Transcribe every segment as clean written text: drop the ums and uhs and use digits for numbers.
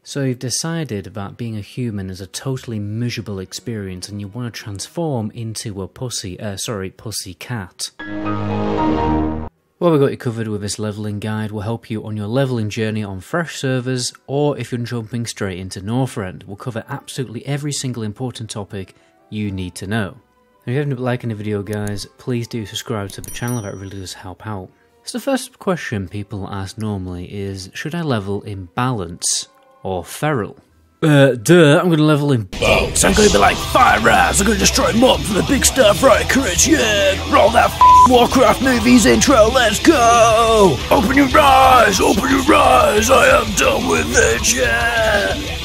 So you've decided that being a human is a totally miserable experience and you want to transform into a pussy cat. Well, we've got you covered with this leveling guide. We'll help you on your leveling journey on fresh servers, or if you're jumping straight into Northrend. We'll cover absolutely every single important topic you need to know. And if you haven't been liking the video, guys, please do subscribe to the channel, that really does help out. So the first question people ask normally is, should I level in balance or feral? I'm gonna level in balance. I'm gonna be like Fire Eyes, I'm gonna destroy mobs with a big starfire crit, yeah! Roll that Warcraft movies intro, let's go! Open your eyes, I am done with it, yeah!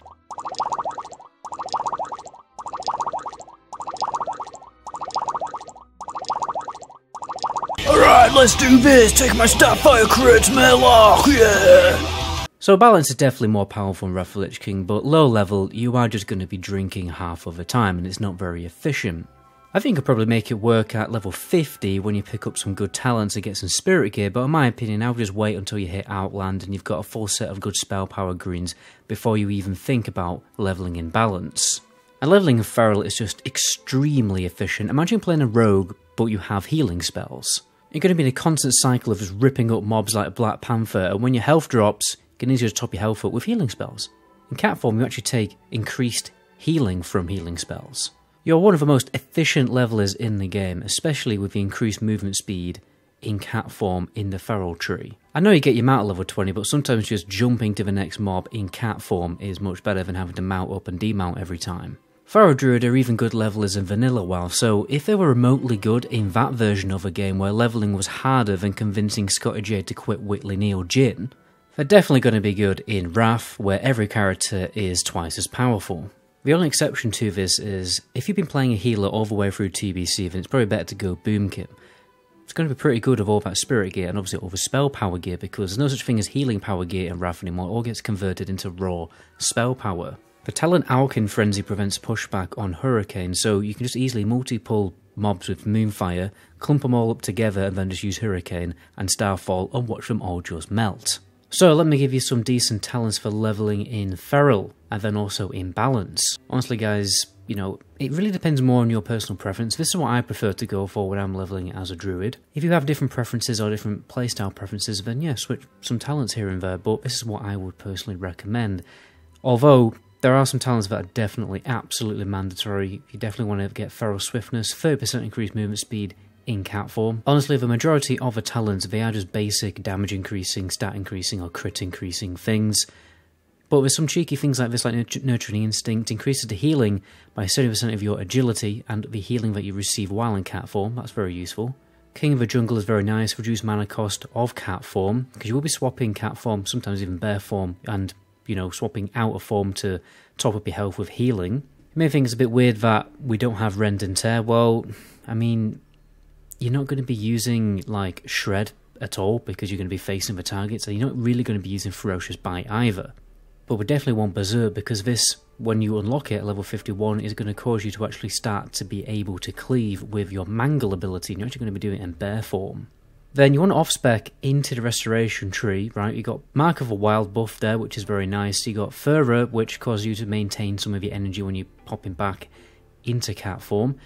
Alright, let's do this, take my starfire crit, Melloch, yeah! So balance is definitely more powerful in Wrath of the Lich King, but low level, you are just going to be drinking half of the time, and it's not very efficient. I think you could probably make it work at level 50 when you pick up some good talents and get some spirit gear, but in my opinion, I would just wait until you hit Outland and you've got a full set of good spell power greens before you even think about leveling in balance. And leveling in feral is just extremely efficient. Imagine playing a rogue, but you have healing spells. You're going to be in a constant cycle of just ripping up mobs like a Black Panther, and when your health drops, you can easily just top your health up with healing spells. In cat form, you actually take increased healing from healing spells. You're one of the most efficient levelers in the game, especially with the increased movement speed in cat form in the feral tree. I know you get your mount at level 20, but sometimes just jumping to the next mob in cat form is much better than having to mount up and demount every time. Feral Druid are even good levelers in vanilla WoW, so if they were remotely good in that version of a game where leveling was harder than convincing Scotty J to quit Whitley Neal Gin, they're definitely going to be good in Wrath, where every character is twice as powerful. The only exception to this is, if you've been playing a healer all the way through TBC, then it's probably better to go Boomkit. It's going to be pretty good with all that spirit gear and obviously all the spell power gear, because there's no such thing as healing power gear in Wrath anymore, it all gets converted into raw spell power. The talent Alkin Frenzy prevents pushback on Hurricane, so you can just easily multi-pull mobs with Moonfire, clump them all up together and then just use Hurricane and Starfall and watch them all just melt. So let me give you some decent talents for leveling in feral, and then also in balance. Honestly guys, you know, it really depends more on your personal preference. This is what I prefer to go for when I'm leveling as a druid. If you have different preferences or different playstyle preferences, then yeah, switch some talents here and there, but this is what I would personally recommend. Although, there are some talents that are definitely absolutely mandatory. You definitely want to get feral swiftness, 30% increased movement speed, in cat form. Honestly, the majority of the talents, they are just basic damage increasing, stat increasing, or crit increasing things. But with some cheeky things like this, like Nurturing Instinct, increases the healing by 70% of your agility, and the healing that you receive while in cat form, that's very useful. King of the Jungle is very nice, reduce mana cost of cat form, because you will be swapping cat form, sometimes even bear form, and, you know, swapping out of form to top up your health with healing. The main thing is a bit weird that we don't have Rend and Tear. Well, I mean, you're not going to be using, like, Shred at all, because you're going to be facing the target, so you're not really going to be using Ferocious Bite either. But we definitely want Berserk, because this, when you unlock it at level 51, is going to cause you to actually start to be able to cleave with your Mangle ability, and you're actually going to be doing it in bear form. Then you want to off-spec into the Restoration tree, right? You got Mark of a Wild buff there, which is very nice. You got Furrer, which causes you to maintain some of your energy when you're popping back into cat form.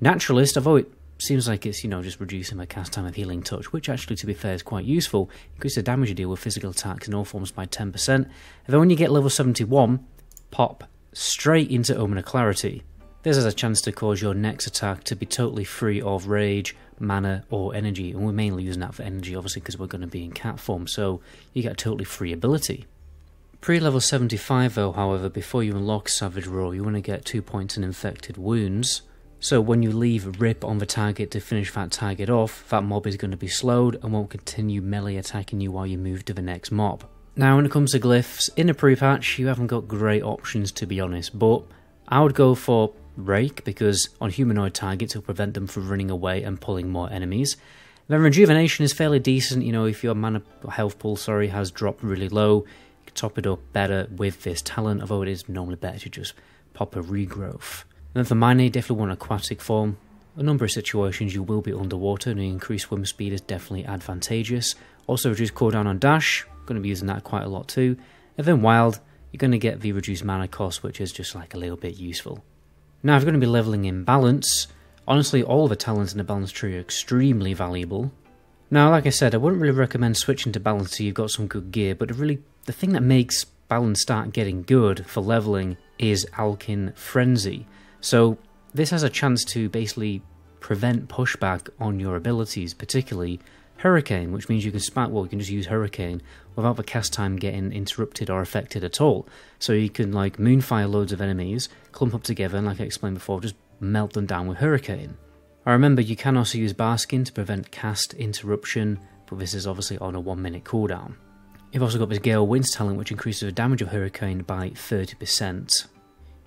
Naturalist, although it seems like it's, you know, just reducing my cast time of Healing Touch, which actually, to be fair, is quite useful. Increase the damage you deal with physical attacks in all forms by 10%. And then when you get level 71, pop straight into Omen of Clarity. This has a chance to cause your next attack to be totally free of rage, mana, or energy. And we're mainly using that for energy, obviously, because we're going to be in cat form, so you get a totally free ability. Pre-level 75, though, however, before you unlock Savage Roar, you want to get 2 points in Infected Wounds. So when you leave Rip on the target to finish that target off, that mob is going to be slowed and won't continue melee attacking you while you move to the next mob. Now when it comes to glyphs, in a pre-patch you haven't got great options, to be honest, but I would go for Rake, because on humanoid targets it'll prevent them from running away and pulling more enemies. Then Rejuvenation is fairly decent, you know, if your mana health pool has dropped really low, you can top it up better with this talent, although it is normally better to just pop a regrowth. And for Mine, you definitely want aquatic form. A number of situations you will be underwater, and increased swim speed is definitely advantageous. Also reduce cooldown on dash, going to be using that quite a lot too. And then Wild, you're going to get the reduced mana cost, which is just like a little bit useful. Now, if you're going to be leveling in balance, honestly, all of the talents in the balance tree are extremely valuable. Now, like I said, I wouldn't really recommend switching to balance till you've got some good gear, but the thing that makes balance start getting good for leveling is Alkin Frenzy. So this has a chance to basically prevent pushback on your abilities, particularly Hurricane, which means you can just use Hurricane without the cast time getting interrupted or affected at all. So you can like Moonfire loads of enemies, clump up together, and like I explained before, just melt them down with Hurricane. I remember you can also use Barskin to prevent cast interruption, but this is obviously on a 1 minute cooldown. You've also got this Gale Winds talent, which increases the damage of Hurricane by 30%.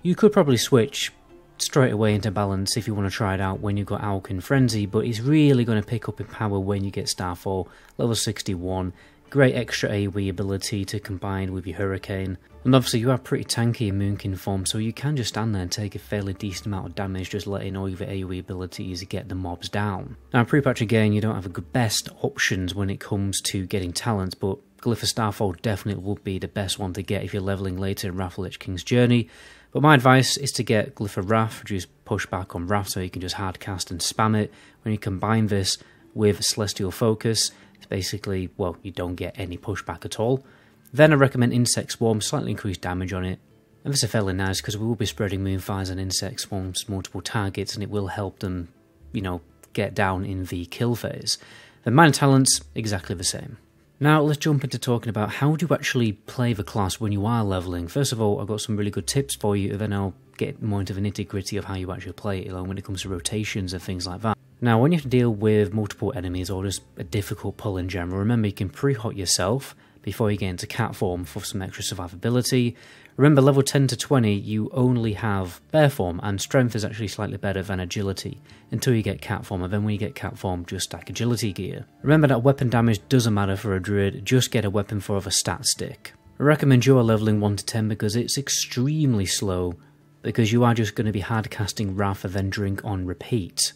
You could probably switch straight away into balance if you want to try it out when you've got Alkin Frenzy, but it's really going to pick up in power when you get Starfall, level 61, great extra AoE ability to combine with your Hurricane, and obviously you are pretty tanky in Moonkin form, so you can just stand there and take a fairly decent amount of damage just letting all your AoE abilities get the mobs down. Now pre-patch again, you don't have the best options when it comes to getting talents, but Glyph of Starfall definitely would be the best one to get if you're leveling later in Wrath of Lich King's journey. But my advice is to get Glyph of Wrath, reduce pushback on Wrath so you can just hard cast and spam it. When you combine this with Celestial Focus, it's basically, well, you don't get any pushback at all. Then I recommend Insect Swarm, slightly increased damage on it. And this is fairly nice because we will be spreading Moonfires and Insect Swarms to multiple targets and it will help them, you know, get down in the kill phase. The minor talents, exactly the same. Now let's jump into talking about how do you actually play the class when you are leveling. First of all, I've got some really good tips for you, and then I'll get more into the nitty gritty of how you actually play it, when it comes to rotations and things like that. Now when you have to deal with multiple enemies or just a difficult pull in general, remember you can pre-hot yourself before you get into cat form for some extra survivability. Remember, level 10 to 20 you only have bear form, and strength is actually slightly better than agility until you get cat form, and then when you get cat form just stack agility gear. Remember that weapon damage doesn't matter for a druid, just get a weapon for a stat stick. I recommend dual leveling 1 to 10 because it's extremely slow, because you are just going to be hard casting Wrath and then drink on repeat.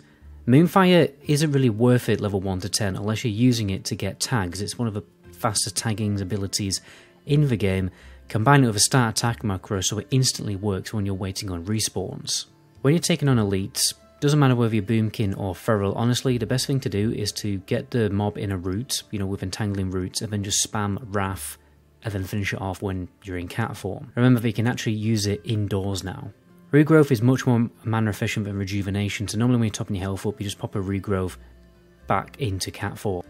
Moonfire isn't really worth it level 1 to 10 unless you're using it to get tags. It's one of the fastest tagging abilities in the game. Combine it with a start attack macro so it instantly works when you're waiting on respawns. When you're taking on elites, doesn't matter whether you're Boomkin or Feral, honestly the best thing to do is to get the mob in a route, with entangling roots, and then just spam Wrath and then finish it off when you're in cat form. Remember that you can actually use it indoors now. Regrowth is much more mana efficient than rejuvenation, so normally when you're topping your health up you just pop a regrowth back into cat form.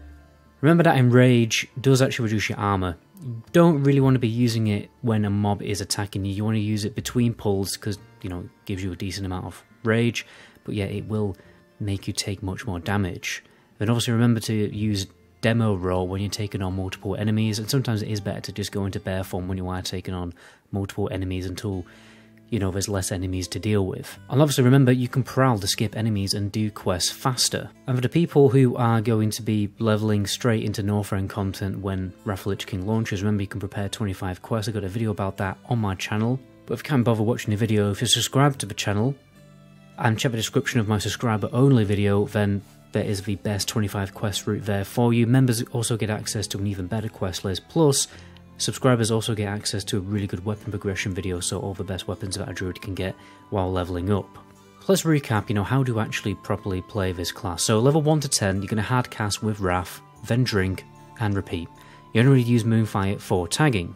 Remember that Enrage does actually reduce your armor. You don't really want to be using it when a mob is attacking you. You want to use it between pulls because, it gives you a decent amount of rage. But yeah, it will make you take much more damage. Then obviously remember to use Demo Roll when you're taking on multiple enemies. And sometimes it is better to just go into bear form when you are taking on multiple enemies until there's less enemies to deal with. And obviously remember, you can prowl to skip enemies and do quests faster. And for the people who are going to be leveling straight into Northrend content when Wrath of Lich King launches, remember you can prepare 25 quests. I've got a video about that on my channel. But if you can't bother watching the video, if you subscribe to the channel and check the description of my subscriber only video, then there is the best 25 quest route there for you. Members also get access to an even better quest list, plus subscribers also get access to a really good weapon progression video, so all the best weapons that a druid can get while leveling up. So let's recap, how do you actually properly play this class? So level 1 to 10, you're going to hard cast with Wrath, then drink, and repeat. You only really use Moonfire for tagging.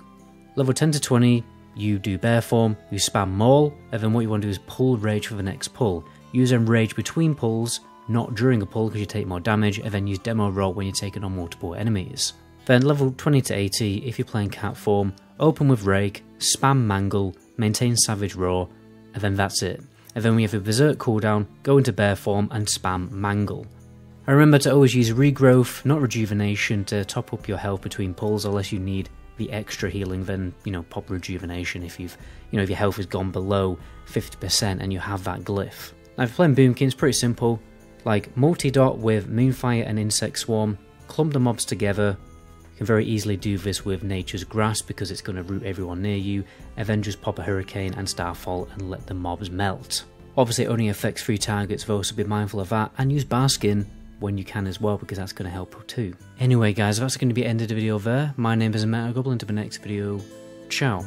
Level 10 to 20, you do bear form, you spam Maul, and then what you want to do is pull Rage for the next pull. Use Enrage between pulls, not during a pull because you take more damage, and then use Demo Roll when you're taking on multiple enemies. Then level 20 to 80, if you're playing cat form, open with Rake, spam Mangle, maintain Savage Roar, and then that's it. And then when you have a Berserk cooldown, go into bear form and spam Mangle. And remember to always use Regrowth, not Rejuvenation, to top up your health between pulls, unless you need the extra healing, then pop Rejuvenation if if your health has gone below 50% and you have that glyph. Now if you're playing Boomkin, it's pretty simple, like multi-dot with Moonfire and Insect Swarm, clump the mobs together. You can very easily do this with Nature's Grasp because it's going to root everyone near you, and then just pop a Hurricane and Starfall and let the mobs melt. Obviously it only affects 3 targets though, so be mindful of that, and use Barskin when you can as well because that's going to help too. Anyway guys, that's going to be the end of the video there. My name is MetaGoblin. To the next video, ciao.